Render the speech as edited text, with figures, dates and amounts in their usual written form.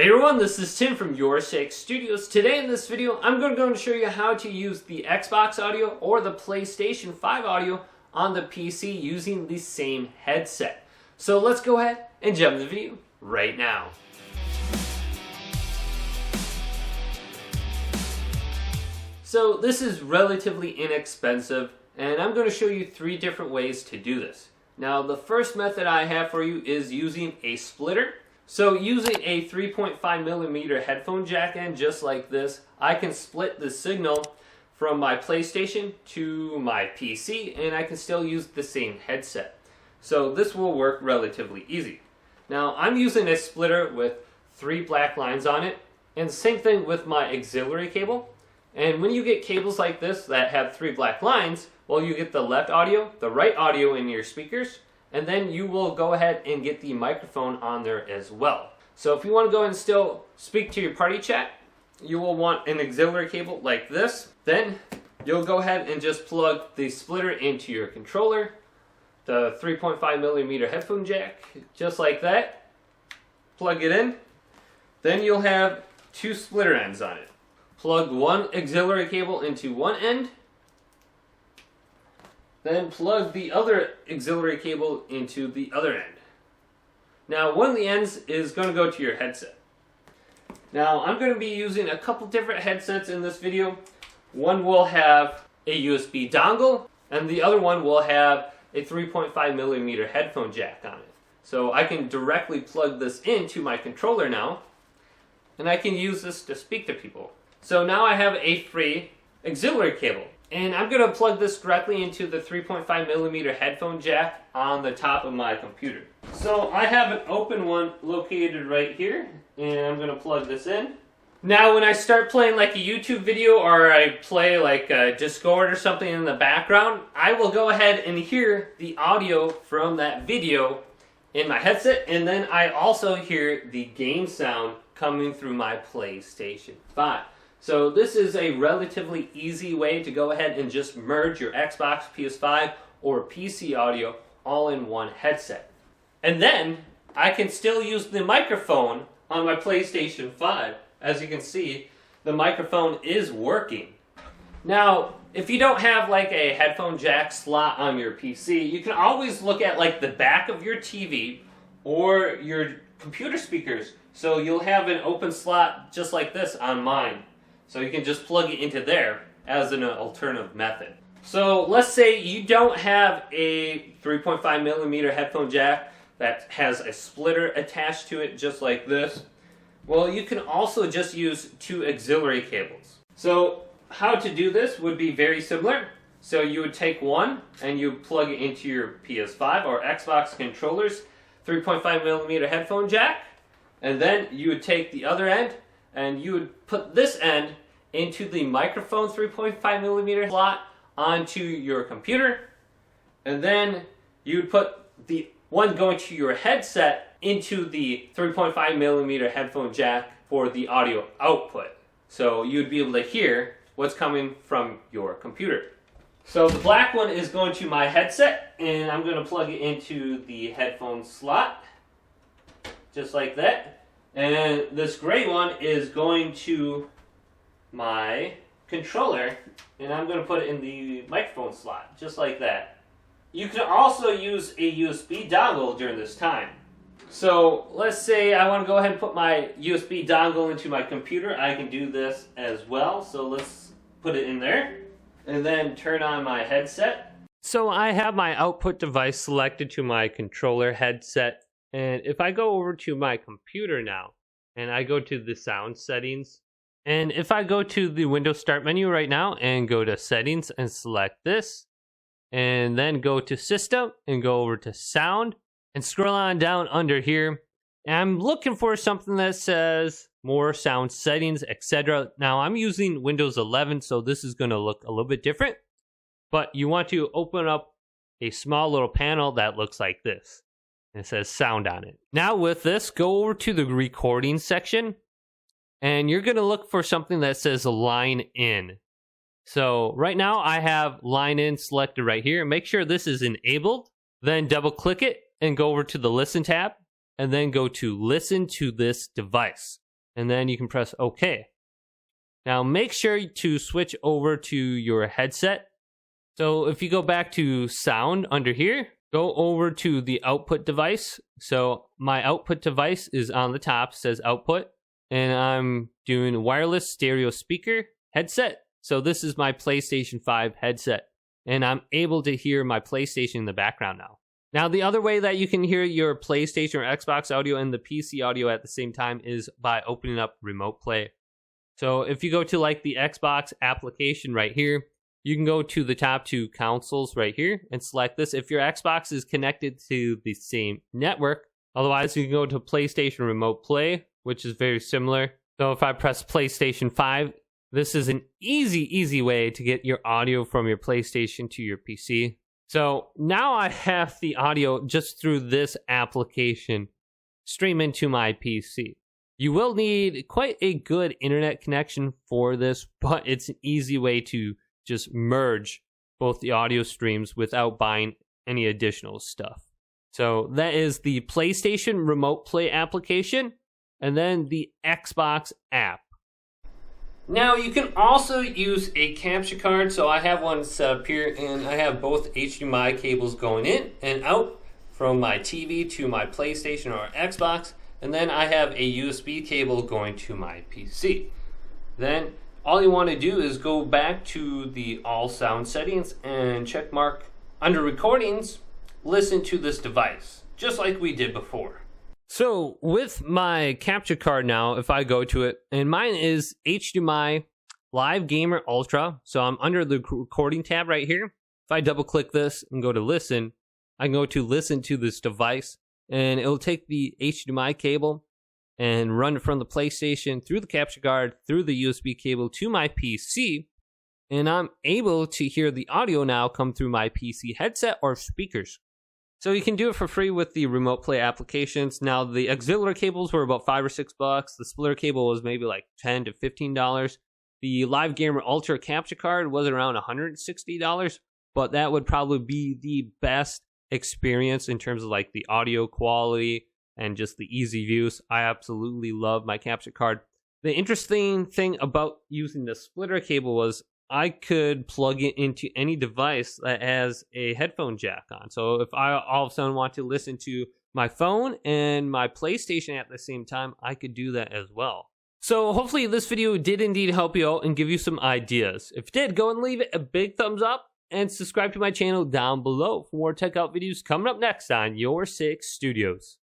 Hey everyone, this is Tim from YourSix Studios. Today in this video, I'm going to show you how to use the Xbox audio or the PlayStation 5 audio on the PC using the same headset. So let's go ahead and jump into the video right now. So this is relatively inexpensive, and I'm going to show you 3 different ways to do this. Now the first method I have for you is using a splitter. So using a 3.5mm headphone jack end just like this, I can split the signal from my PlayStation to my PC and I can still use the same headset. So this will work relatively easy. Now I'm using a splitter with 3 black lines on it, and same thing with my auxiliary cable. And when you get cables like this that have 3 black lines, well, you get the left audio, the right audio in your speakers, and then you will go ahead and get the microphone on there as well. So if you want to go and still speak to your party chat, you will want an auxiliary cable like this. Then you'll go ahead and just plug the splitter into your controller, the 3.5mm headphone jack, just like that. Plug it in. Then you'll have 2 splitter ends on it. Plug one auxiliary cable into one end, then plug the other auxiliary cable into the other end. Now one of the ends is going to go to your headset. Now I'm going to be using a couple different headsets in this video. One will have a USB dongle and the other one will have a 3.5mm headphone jack on it. So I can directly plug this into my controller now, and I can use this to speak to people. So now I have a free auxiliary cable. And I'm going to plug this directly into the 3.5mm headphone jack on the top of my computer. So I have an open one located right here, and I'm going to plug this in. Now when I start playing like a YouTube video or I play like a Discord or something in the background, I will go ahead and hear the audio from that video in my headset, and then I also hear the game sound coming through my PlayStation 5. So this is a relatively easy way to go ahead and just merge your Xbox, PS5, or PC audio all in one headset. And then I can still use the microphone on my PlayStation 5. As you can see, the microphone is working. Now, if you don't have like a headphone jack slot on your PC, you can always look at like the back of your TV or your computer speakers. So you'll have an open slot just like this on mine. So you can just plug it into there as an alternative method. So let's say you don't have a 3.5mm headphone jack that has a splitter attached to it just like this. Well, you can also just use 2 auxiliary cables. So how to do this would be very similar. So you would take one and you plug it into your PS5 or Xbox controller's 3.5mm headphone jack. And then you would take the other end and you would put this end into the microphone 3.5mm slot onto your computer, and then you would put the one going to your headset into the 3.5mm headphone jack for the audio output. So you'd be able to hear what's coming from your computer. So the black one is going to my headset, and I'm going to plug it into the headphone slot, just like that. And this gray one is going to my controller, and I'm going to put it in the microphone slot, just like that. You can also use a USB dongle during this time. So let's say I want to go ahead and put my USB dongle into my computer. I can do this as well. So let's put it in there and then turn on my headset. So I have my output device selected to my controller headset. And if I go over to my computer now, and I go to the sound settings, and if I go to the Windows Start menu right now and go to settings and select this, and then go to system and go over to sound and scroll on down under here, and I'm looking for something that says more sound settings, etc. Now I'm using Windows 11, so this is going to look a little bit different, but you want to open up a small little panel that looks like this. It says sound on it. Now with this, go over to the recording section, and you're going to look for something that says line in. So right now I have line in selected right here. Make sure this is enabled. Then double click it and go over to the listen tab, and then go to listen to this device. and then you can press OK. Now make sure to switch over to your headset. So if you go back to sound under here, go over to the output device. So my output device is on the top, says output, and I'm doing wireless stereo speaker headset. So this is my PlayStation 5 headset, and I'm able to hear my PlayStation in the background now. Now, the other way that you can hear your PlayStation or Xbox audio and the PC audio at the same time is by opening up Remote Play. So if you go to like the Xbox application right here, you can go to the top two consoles right here and select this. If your Xbox is connected to the same network, otherwise you can go to PlayStation Remote Play, which is very similar. So if I press PlayStation 5, this is an easy way to get your audio from your PlayStation to your PC. So now I have the audio just through this application stream into my PC. You will need quite a good internet connection for this, but it's an easy way to just merge both the audio streams without buying any additional stuff. So that is the PlayStation Remote Play application, and then the Xbox app. Now you can also use a capture card. So I have one set up here, and I have both HDMI cables going in and out from my TV to my PlayStation or Xbox, and then I have a USB cable going to my PC. Then all you want to do is go back to the all sound settings and check mark under recordings, listen to this device, just like we did before. So with my capture card now, if I go to it, and mine is HDMI Live Gamer Ultra, so I'm under the recording tab right here. If I double click this and go to listen, I can go to listen to this device, and it'll take the HDMI cable and run it from the PlayStation through the capture card, through the USB cable to my PC, and I'm able to hear the audio now come through my PC headset or speakers. So you can do it for free with the Remote Play applications. Now the auxiliary cables were about $5 or $6. The splitter cable was maybe like $10 to $15. The Live Gamer Ultra capture card was around $160, but that would probably be the best experience in terms of like the audio quality and just the easy use. I absolutely love my capture card. The interesting thing about using the splitter cable was I could plug it into any device that has a headphone jack on. So if I all of a sudden want to listen to my phone and my PlayStation at the same time, I could do that as well. So hopefully this video did indeed help you out and give you some ideas. If it did, go and leave it a big thumbs up and subscribe to my channel down below for more tech out videos coming up next on Your Six Studios.